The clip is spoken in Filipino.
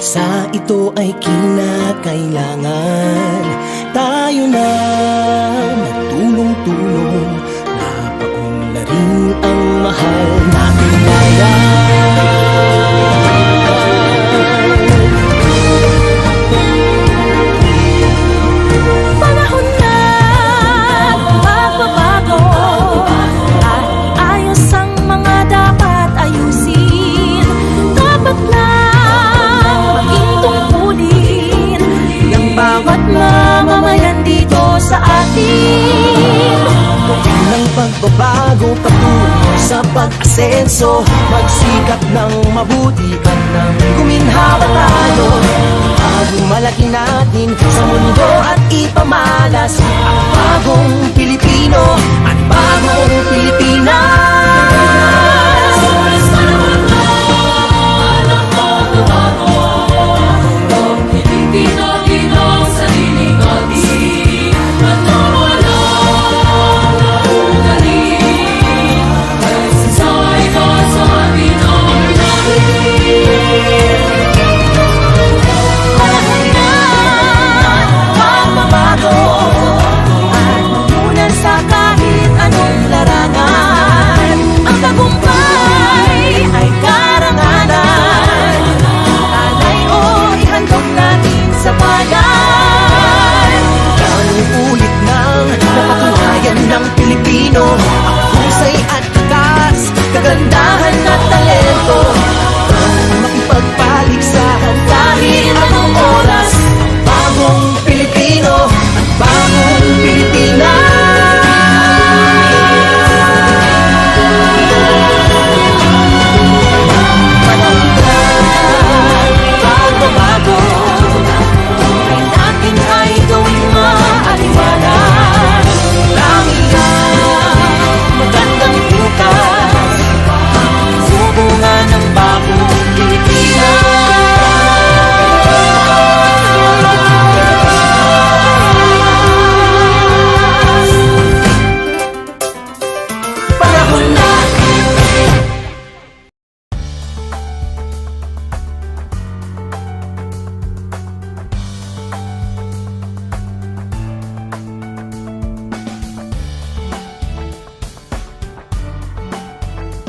Sa ito ay kinakailangan tayo na magtulong-tulong. Napaunlarin ang mahal nating bayan. Panahon na magbabago at ayos ang mga dapat ayusin. Dapat lang maging tungkulin ng bawat mamamayan dito sa atin. Ng pagbabago patungo sa pag-asenso, magsikap ng mabuti at nang guminhawa tayo. Bagong malaki natin sa mundo at ipamalas ang bagong Pilipino at bagong Pilipinas.